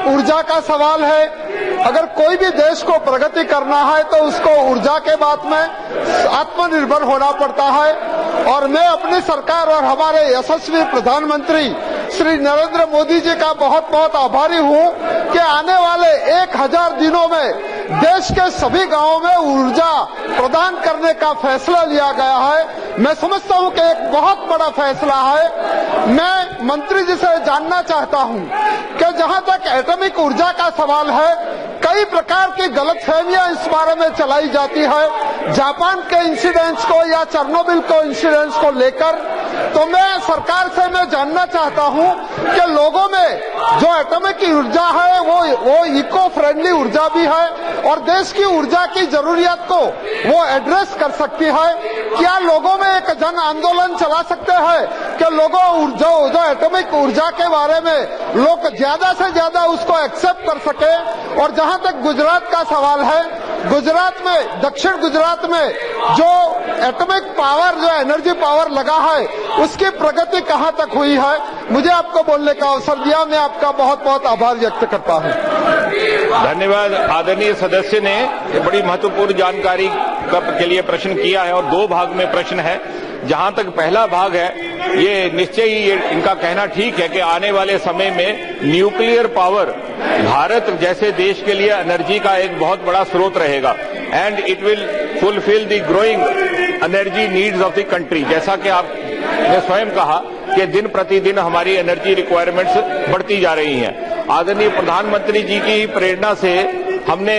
ऊर्जा का सवाल है। अगर कोई भी देश को प्रगति करना है तो उसको ऊर्जा के बात में आत्मनिर्भर होना पड़ता है। और मैं अपनी सरकार और हमारे यशस्वी प्रधानमंत्री श्री नरेंद्र मोदी जी का बहुत बहुत आभारी हूं कि आने वाले 1000 दिनों में देश के सभी गांवों में ऊर्जा प्रदान करने का फैसला लिया गया है। मैं समझता हूं कि एक बहुत बड़ा फैसला है। मैं मंत्री जी से जानना चाहता हूं कि जहां तक एटॉमिक ऊर्जा का सवाल है, कई प्रकार की गलतफहमियां इस बारे में चलाई जाती है जापान के इंसिडेंट्स को या चेरनोबिल को इंसिडेंट्स को लेकर। तो मैं सरकार से मैं जानना चाहता हूं कि लोगों में जो एटॉमिक ऊर्जा है वो इको फ्रेंडली ऊर्जा भी है और देश की ऊर्जा की जरूरियत को वो एड्रेस कर सकती है। क्या लोगों में एक जन आंदोलन चला सकते हैं कि लोगों जो एटॉमिक ऊर्जा के बारे में लोग ज्यादा से ज्यादा उसको एक्सेप्ट कर सके। और जहां तक गुजरात का सवाल है, गुजरात में, दक्षिण गुजरात में जो एटॉमिक पावर, जो एनर्जी पावर लगा है, उसकी प्रगति कहां तक हुई है। मुझे आपको बोलने का अवसर दिया, मैं आपका बहुत बहुत आभार व्यक्त करता हूं। धन्यवाद। आदरणीय सदस्य ने ये बड़ी महत्वपूर्ण जानकारी के लिए प्रश्न किया है और 2 भाग में प्रश्न है। जहां तक पहला भाग है, ये निश्चय ही इनका कहना ठीक है कि आने वाले समय में न्यूक्लियर पावर भारत जैसे देश के लिए एनर्जी का एक बहुत बड़ा स्रोत रहेगा and it will fulfil the growing energy needs of the country. जैसा कि आपने स्वयं कहा कि दिन प्रतिदिन हमारी एनर्जी रिक्वायरमेंट्स बढ़ती जा रही हैं। आदरणीय प्रधानमंत्री जी की प्रेरणा से हमने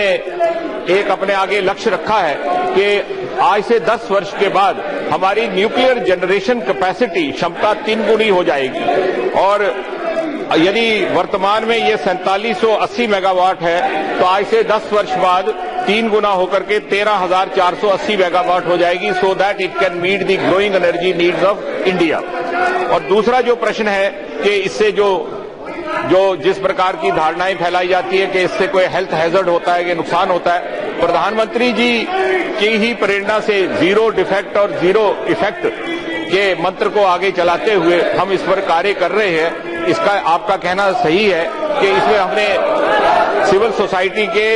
एक अपने आगे लक्ष्य रखा है कि आज से 10 वर्ष के बाद हमारी न्यूक्लियर जनरेशन कैपेसिटी क्षमता 3 गुनी हो जाएगी। और यदि वर्तमान में ये 4780 मेगावाट है तो आज से 10 वर्ष बाद 3 गुना होकर के 13,480 मेगावाट हो जाएगी, so that it can meet the growing energy needs of India. और दूसरा जो प्रश्न है कि इससे जो जिस प्रकार की धारणाएं फैलाई जाती है कि इससे कोई हेल्थ हैजर्ड होता है, कि नुकसान होता है, प्रधानमंत्री जी की ही प्रेरणा से जीरो डिफेक्ट और जीरो इफेक्ट के मंत्र को आगे चलाते हुए हम इस पर कार्य कर रहे हैं। इसका आपका कहना सही है कि इसमें हमने सिविल सोसाइटी के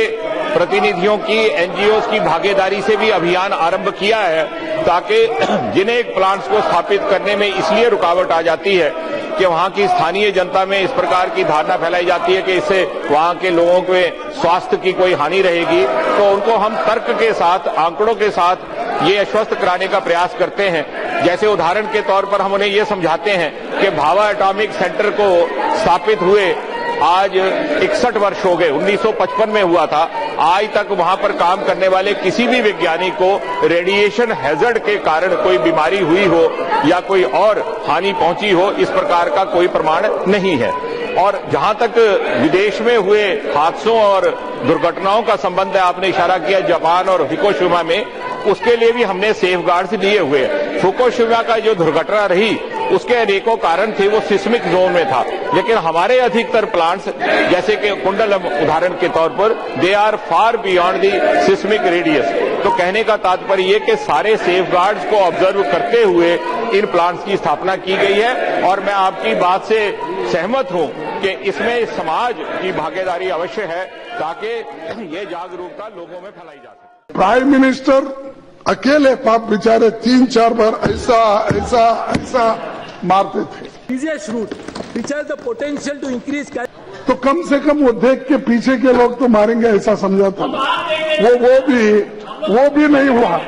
प्रतिनिधियों की, एनजीओज की भागीदारी से भी अभियान आरंभ किया है, ताकि जिन्हें प्लांट्स को स्थापित करने में इसलिए रुकावट आ जाती है कि वहां की स्थानीय जनता में इस प्रकार की धारणा फैलाई जाती है कि इससे वहां के लोगों के स्वास्थ्य की कोई हानि रहेगी, तो उनको हम तर्क के साथ, आंकड़ों के साथ ये आश्वस्त कराने का प्रयास करते हैं। जैसे उदाहरण के तौर पर हम उन्हें ये समझाते हैं कि भाभा एटॉमिक सेंटर को स्थापित हुए आज 61 वर्ष हो गए, 1955 में हुआ था। आज तक वहां पर काम करने वाले किसी भी वैज्ञानिक को रेडिएशन हैजर्ड के कारण कोई बीमारी हुई हो या कोई और हानि पहुंची हो, इस प्रकार का कोई प्रमाण नहीं है। और जहां तक विदेश में हुए हादसों और दुर्घटनाओं का संबंध है, आपने इशारा किया जापान और फुकुशिमा में, उसके लिए भी हमने सेफगार्ड्स लिए हुए। फुकुशिमा का जो दुर्घटना रही उसके अनेकों कारण थे, वो सिस्मिक जोन में था, लेकिन हमारे अधिकतर प्लांट्स जैसे कि कुंडलम उदाहरण के तौर पर, they are far beyond the seismic radius. तो कहने का तात्पर्य ये कि सारे सेफगार्ड्स को ऑब्जर्व करते हुए इन प्लांट्स की स्थापना की गई है। और मैं आपकी बात से सहमत हूं कि इसमें समाज की भागीदारी अवश्य है ताकि ये जागरूकता लोगों में फैलाई जा सके। प्राइम मिनिस्टर अकेले पाप बेचारे 3-4 बार ऐसा मारते थे। easiest route which has the potential to increase, तो कम से कम वो देख के पीछे के लोग तो मारेंगे ऐसा समझा था, वो भी नहीं हुआ।